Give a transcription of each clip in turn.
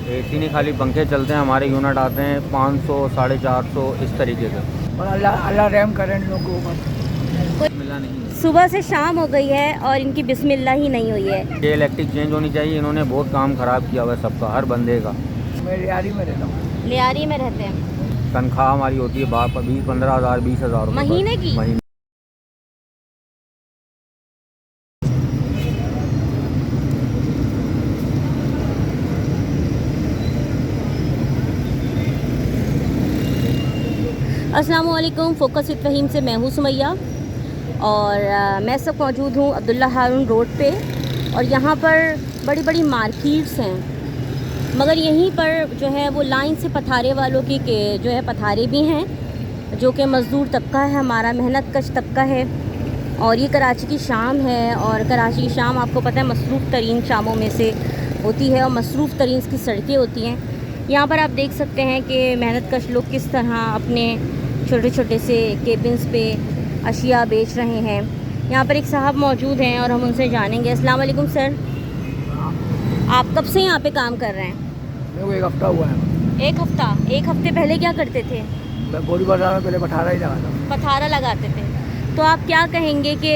AC नहीं, खाली पंखे चलते हैं। हमारे यूनिट आते हैं 500, 450 इस तरीके से। और अल्लाह रहम करें इन लोगों को। मिला नहीं है। सुबह से शाम हो गई है और इनकी बिस्मिल्लाह ही नहीं हुई है। ये इलेक्ट्रिक चेंज होनी चाहिए। इन्होंने बहुत काम ख़राब किया हुआ है सबका, हर बंदे का। मैं लियारी में रहता हूँ। लियारी में रहते हैं। तनख्वाह हमारी होती है 20-15 हज़ार, 20 हज़ार महीने की? महीने। अस्सलाम वालेकुम। फोकस विद फ़हीम से मैं हूँ सुमैया और मैं सब मौजूद हूँ अब्दुल्ला हारून रोड पे। और यहाँ पर बड़ी बड़ी मार्केट्स हैं, मगर यहीं पर जो है वो लाइन से पथारे वालों की के जो है पथारे भी हैं, जो कि मज़दूर तबका है, हमारा मेहनत कश तबका है। और ये कराची की शाम है और कराची की शाम आपको पता है मसरूफ़ तरीन शामों में से होती है और मसरूफ़ तरीन की सड़कें होती हैं। यहाँ पर आप देख सकते हैं कि मेहनत कश लोग किस तरह अपने छोटे छोटे से केबिन्स पे अशिया बेच रहे हैं। यहाँ पर एक साहब मौजूद हैं और हम उनसे जानेंगे। अस्सलाम वालेकुम सर, आप कब से यहाँ पे काम कर रहे हैं? मेरे को एक हफ्ता हुआ है। एक हफ्ते पहले क्या करते थे? मैं बोरी बाजार में पहले पठारा ही लगा था। पथारा लगाते थे। तो आप क्या कहेंगे कि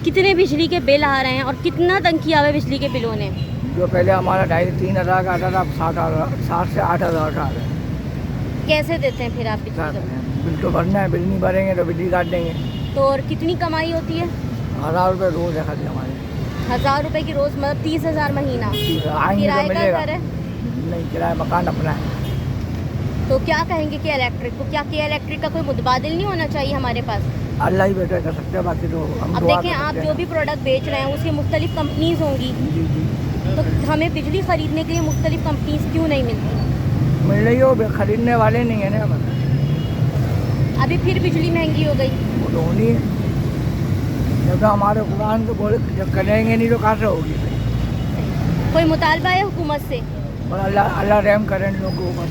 कितने बिजली के बिल आ रहे हैं और कितना तंग किया हुआ है बिजली के बिलों ने? जो पहले हमारा 2,500-3 हज़ार का आता था, अब 7 से 8 हज़ार का आ रहा है। कैसे देते हैं फिर आप बिजली का बिल? बिल तो भरना है, बिल नहीं भरेंगे तो बिजली काट देंगे। तो और कितनी कमाई होती है? 1,000 रुपये रोज़ है खाली हमारे। 1000 रुपये की रोज़, मतलब 30,000 महीना। आएंगे किराए तो का मिलेगा। घर है? नहीं, किराया मकान अपना है। तो क्या कहेंगे कि इलेक्ट्रिक को, क्या कि इलेक्ट्रिक का कोई मुतबादिल नहीं होना चाहिए हमारे पास? अल्लाह ही बेटर कर सकते हैं, बाकी तो हम अब दुआ देखें, कर आप सकते जो हैं। भी प्रोडक्ट बेच रहे हैं उसकी मुख्तलिफ कंपनीज़ होंगी, जी जी तो हमें बिजली ख़रीदने के लिए मुख्तलिफ कंपनीज़ क्यों नहीं मिलती? मिल रही हो, खरीदने वाले नहीं है ना। अभी फिर बिजली महंगी हो गई। वो तो होनी है, जब तो हमारे कुरान तो बोले जब करेंगे नहीं तो कहाँ से होगी। कोई मुतालबा है हुकूमत से? और अल्लाह रहम करें इन लोगों के ऊपर।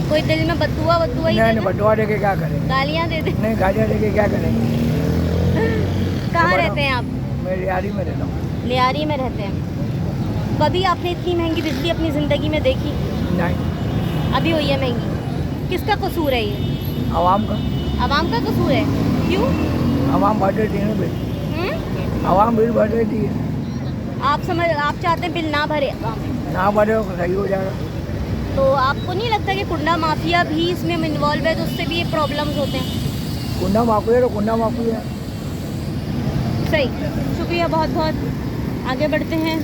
कोई दिल में बदुआ ही नहीं दे नहीं, बटुआ दे के क्या करेंगे? गालियाँ दे दे? नहीं, गालियाँ दे के क्या करेंगे? कहाँ रहते हैं आप? मैं लियारी में रहता हूँ। लियारी में रहते हैं। कभी आपने इतनी महंगी बिजली अपनी ज़िंदगी में देखी? नहीं। अभी हुई है महंगी। किसका कसूर है ये? आवाम का। आवाम का कसूर है? क्यों? आवाम भर देती है ना बिल। आवाम बिल भर देती है। आप चाहते हैं बिल ना भरे आवाम? ना भरे तो सही हो जाएगा। तो आपको नहीं लगता कि कुंडा माफिया भी इसमें इन्वॉल्व है, तो उससे भी ये प्रॉब्लम्स होते हैं? कुंडा माफी है तो कुंडा माफी है। सही, शुक्रिया बहुत बहुत। आगे बढ़ते हैं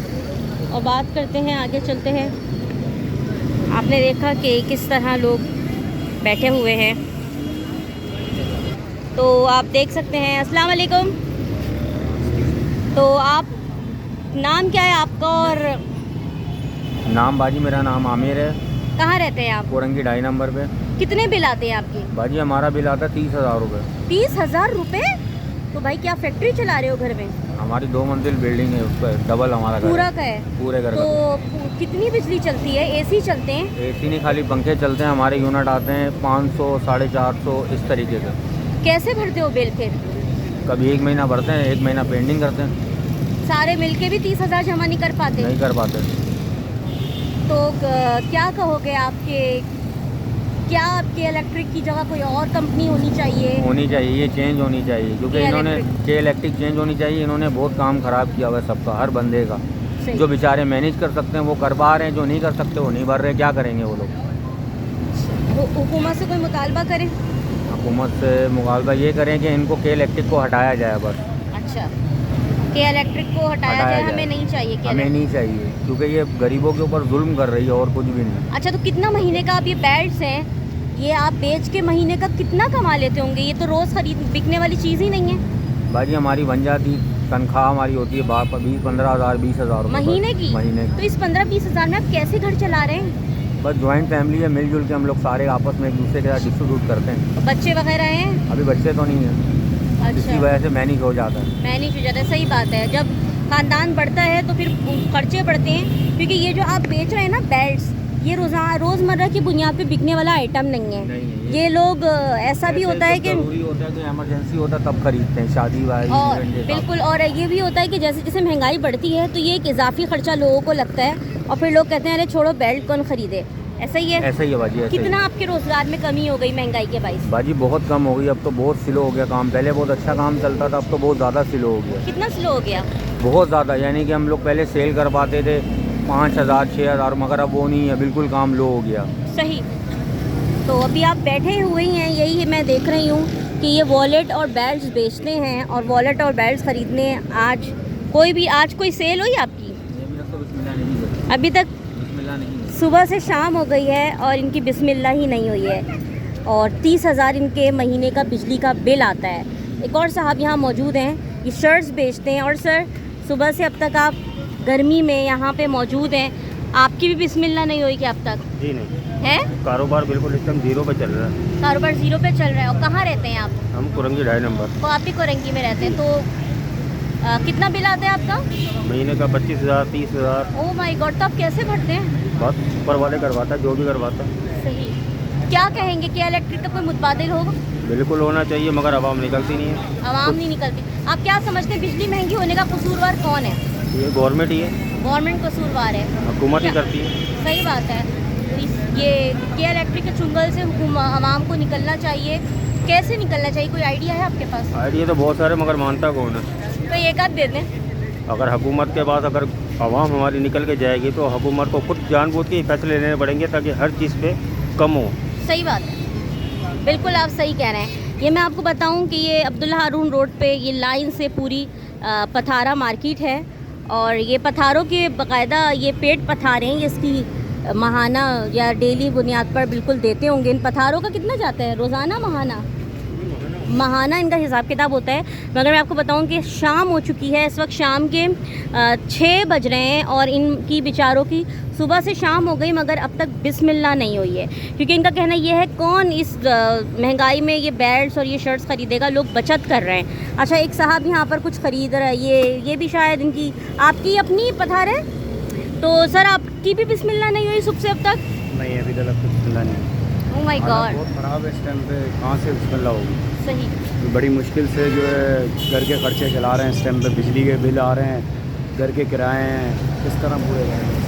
और बात करते हैं, आगे चलते हैं। आपने देखा कि किस तरह लोग बैठे हुए हैं, तो आप देख सकते हैं। अस्सलाम वालेकुम। तो आप, नाम क्या है आपका? और नाम बाजी, मेरा नाम आमिर है। कहाँ रहते हैं आप? कोरंगी 2.5 नंबर पे। कितने बिल आते हैं आपके? बाजी हमारा बिल आता है 30,000 रुपये। 30,000 रुपये? तो भाई क्या फैक्ट्री चला रहे हो घर में? हमारी 2 मंजिल बिल्डिंग है, उस पर डबल हमारा घर पूरा है। का है? पूरे घर तो का। कितनी बिजली चलती है? एसी चलते हैं? एसी नहीं, खाली पंखे चलते हैं। हमारे यूनिट आते हैं 500, 450 इस तरीके से। कैसे भरते हो बिल फिर? कभी 1 महीना भरते हैं, 1 महीना पेंडिंग करते हैं। सारे मिलके भी 30,000 जमा नहीं कर पाते? नहीं कर पाते। तो क्या कहोगे आपके, क्या आपके इलेक्ट्रिक की जगह कोई और कंपनी होनी चाहिए? होनी चाहिए, ये चेंज होनी चाहिए, क्योंकि के इन्होंने इलेक्ट्रिक। के इलेक्ट्रिक चेंज होनी चाहिए। इन्होंने बहुत काम ख़राब किया हुआ है सबका, हर बंदे का। सही। जो बेचारे मैनेज कर सकते हैं वो कर पा रहे हैं, जो नहीं कर सकते वो नहीं भर रहे। क्या करेंगे वो लोग? हुकूमत से कोई मुतालबा करें? हुकूमत से मुतालबा ये करें कि इनको के इलेक्ट्रिक को हटाया जाए बस। अच्छा, के इलेक्ट्रिक को हटाया जाए, हमें नहीं चाहिए के हमें नहीं चाहिए, क्योंकि ये गरीबों के ऊपर जुल्म कर रही है और कुछ भी नहीं। अच्छा, तो कितना महीने का आप ये बेड्स हैं, ये आप बेच के महीने का कितना कमा लेते होंगे? ये तो रोज़ बिकने वाली चीज़ ही नहीं है। बाजी हमारी बन जाती, तनख्वाह हमारी होती है 20-15 हज़ार, 20 हज़ार महीने की? महीने तो इस 15-20 हज़ार में आप कैसे घर चला रहे हैं? बस जॉइंट फैमिली है, मिलजुल के हम लोग सारे आपस में एक दूसरे के साथ डिस्ट्रीब्यूट करते हैं। बच्चे वगैरह हैं? अभी बच्चे तो नहीं हैं, इसी अच्छा, वजह से मैनेज हो जाता है। मैनेज हो जाता है। सही बात है, जब ख़ानदान बढ़ता है तो फिर खर्चे बढ़ते हैं। क्योंकि ये जो आप बेच रहे हैं ना बेड्स, ये रोज़मर्रा की बुनियाद पे बिकने वाला आइटम नहीं है। नहीं है ये लोग ऐसा भी होता है कि ज़रूरी होता है कि इमरजेंसी होता है तब खरीदते हैं, शादी वादी और इवेंट के हिसाब से। बिल्कुल, और ये भी होता है कि जैसे जैसे महंगाई बढ़ती है तो ये एक इजाफी खर्चा लोगों को लगता है और फिर लोग कहते हैं अरे छोड़ो बेल्ट कौन खरीदे, ऐसा ही है। ऐसा ही है बाजी, ऐसा ही कितना है। आपके रोजगार में कमी हो गई महंगाई के बाइस? बाजी बहुत कम हो गई, अब तो बहुत स्लो हो गया काम। पहले बहुत अच्छा काम चलता था, अब तो बहुत ज़्यादा स्लो हो गया, कितना स्लो हो गया? बहुत ज़्यादा। यानी कि हम लोग पहले सेल कर पाते थे 5,000 6,000, मगर अब वो नहीं है, बिल्कुल काम लो हो गया। सही। तो अभी आप बैठे हुए ही हैं, यही मैं देख रही हूँ कि ये वॉलेट और बेल्ट्स बेचते हैं और वॉलेट और बेल्ट्स ख़रीदने आज कोई सेल हुई आपकी? अभी तक सुबह से शाम हो गई है और इनकी बिस्मिल्लाह ही नहीं हुई है और 30,000 इनके महीने का बिजली का बिल आता है। एक और साहब यहाँ मौजूद हैं, ये शर्ट्स बेचते हैं। और सर, सुबह से अब तक आप गर्मी में यहाँ पे मौजूद हैं, आपकी भी बिस्मिल्लाह नहीं हुई क्या अब तक? जी नहीं है, कारोबार बिल्कुल एकदम जीरो पे चल रहा है। कारोबार ज़ीरो पे चल रहा है। और कहाँ रहते हैं आप? हम कुरंगी 2.5 नंबर। तो आप भी कोरंगी में रहते हैं, तो कितना बिल आता है आपका? महीने का 25,000 30,000। ओह माय गॉड, तो आप कैसे भरते हैं? बस ऊपर वाले करवाता है, जो भी करवाता है। सही। क्या कहेंगे कि इलेक्ट्रिक का कोई मुतबादिल होगा? बिल्कुल होना चाहिए, मगर आवाम निकलती नहीं है। आवाम नहीं निकलती। आप क्या समझते हैं बिजली महंगी होने का कसूरवार कौन है? ये गवर्नमेंट ही है, गवर्नमेंट कसूरवार है, हुकूमत ही करती है। सही बात है। तो ये के इलेक्ट्रिक के चुंगल से आवाम को निकलना चाहिए। कैसे निकलना चाहिए, कोई आइडिया है आपके पास? आइडिया तो बहुत सारे, मगर मानता कौन है? तो एक आध दे दें। अगर हुकूमत के पास अगर आवाम हमारी निकल के जाएगी तो हुकूमत को खुद जानबूझ के फैसले लेने पड़ेंगे ताकि हर चीज़ पे कम हो। सही बात है, बिल्कुल आप सही कह रहे हैं। ये मैं आपको बताऊं कि ये अब्दुल्ला हारून रोड पे ये लाइन से पूरी पथारा मार्केट है और ये पथारों के बाकायदा ये पेट पथारे हैं, ये इसकी महाना या डेली बुनियाद पर बिल्कुल देते होंगे। इन पथारों का कितना जाता है रोज़ाना? महाना इनका हिसाब किताब होता है। मगर मैं आपको बताऊं कि शाम हो चुकी है, इस वक्त शाम के 6 बज रहे हैं और इनकी बेचारों की सुबह से शाम हो गई मगर अब तक बिस्मिल्लाह नहीं हुई है, क्योंकि इनका कहना ये है कौन इस महंगाई में ये बेल्ट्स और ये शर्ट्स ख़रीदेगा, लोग बचत कर रहे हैं। अच्छा, एक साहब यहाँ पर कुछ ख़रीद रहा है, ये भी शायद इनकी आपकी अपनी पथार है। तो सर, आपकी भी बिस्मिल्लाह नहीं हुई सुबह से अब तक? नहीं, अभी तक बिस्मिल्लाह नहीं। ओह माय गॉड, बहुत ख़राब है इस टाइम पे, कहाँ से बिस्मिल्लाह होगी? सही। बड़ी मुश्किल से जो है घर के खर्चे चला रहे हैं इस टाइम पे, बिजली के बिल आ रहे हैं, घर के किराए हैं, किस तरह पूरे रहेंगे?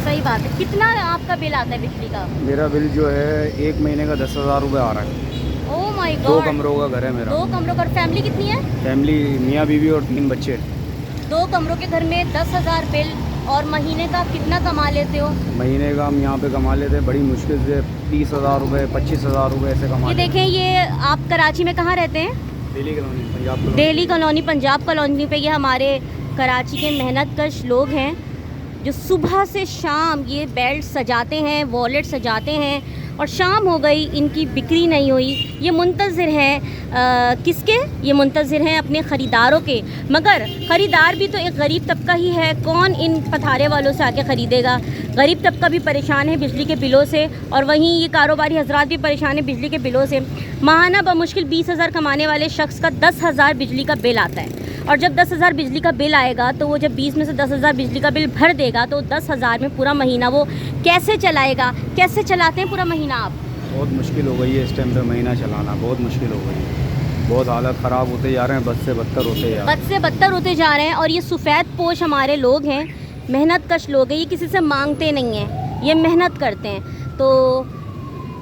सही बात है। कितना आपका बिल आता है बिजली का? मेरा बिल जो है 1 महीने का 10,000 रुपये आ रहा है। ओह माय 2 गॉड, कमरों का घर है मेरा। 2 कमरों का। फैमिली कितनी है? फैमिली मियाँ बीवी और 3 बच्चे। 2 कमरों के घर में 10,000 बिल, और महीने का कितना कमा लेते हो? महीने का हम यहाँ पे कमा लेते हैं बड़ी मुश्किल से 30,000 रुपये 25,000 रुपये ऐसे कमा ये लेते देखें, ये आप कराची में कहाँ रहते हैं? हैं। Delhi colony, Punjab colony. Delhi colony, Punjab colony पे ये हमारे कराची के मेहनतकश लोग हैं जो सुबह से शाम ये बेल्ट सजाते हैं, वॉलेट सजाते हैं और शाम हो गई इनकी बिक्री नहीं हुई। ये मुंतज़िर हैं किसके? ये मुंतज़िर हैं अपने ख़रीदारों के। मगर ख़रीदार भी तो एक गरीब तबका ही है, कौन इन पथारे वालों से आके ख़रीदेगा? गरीब तबका भी परेशान है बिजली के बिलों से और वहीं ये कारोबारी हजरात भी परेशान है बिजली के बिलों से। माहाना बमुश्किल 20,000 कमाने वाले शख्स का 10,000 बिजली का बिल आता है और जब 10,000 बिजली का बिल आएगा तो वो जब 20 में से 10,000 बिजली का बिल भर देगा तो 10,000 में पूरा महीना वो कैसे चलाएगा? कैसे चलाते हैं पूरा महीना आप? बहुत मुश्किल हो गई है इस टाइम पे महीना चलाना, बहुत मुश्किल हो गई है। बहुत हालत ख़राब होते जा रहे हैं, बद से बदतर होते जा रहे हैं। बद से बदतर होते जा रहे हैं। और ये सफ़ेद पोश हमारे लोग हैं, मेहनत कश लोग हैं, ये किसी से मांगते नहीं हैं, ये मेहनत करते हैं। तो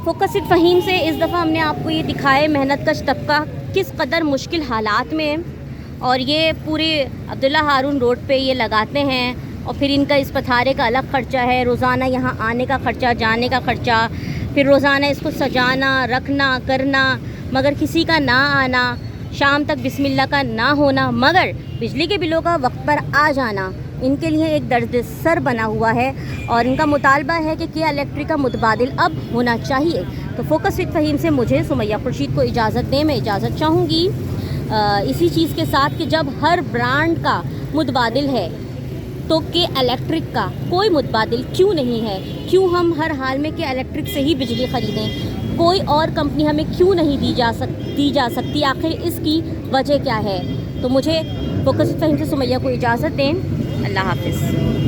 फोकस विद फ़हीम से इस दफ़ा हमने आपको ये दिखाए मेहनत कश तबका किस कदर मुश्किल हालात में है और ये पूरे अब्दुल्ला हारून रोड पे ये लगाते हैं और फिर इनका इस पथारे का अलग ख़र्चा है, रोज़ाना यहाँ आने का ख़र्चा, जाने का ख़र्चा, फिर रोज़ाना इसको सजाना, रखना, करना, मगर किसी का ना आना, शाम तक बिस्मिल्लाह का ना होना, मगर बिजली के बिलों का वक्त पर आ जाना इनके लिए एक दर्द सर बना हुआ है और इनका मुतालबा है कि क्या इलेक्ट्रिक का मुतबादिल अब होना चाहिए। तो फोकस विद फ़हीम से मुझे सुमैया खुर्शीद को इजाज़त दें। मैं इजाज़त चाहूँगी इसी चीज़ के साथ कि जब हर ब्रांड का मुतबादिल है तो के इलेक्ट्रिक का कोई मुतबादिल क्यों नहीं है? क्यों हम हर हाल में के इलेक्ट्रिक से ही बिजली ख़रीदें? कोई और कंपनी हमें क्यों नहीं दी जा सकती? आखिर इसकी वजह क्या है? तो मुझे फोकस विद फ़हीम से सुमैया को इजाज़त दें। अल्लाह हाफ़िज़।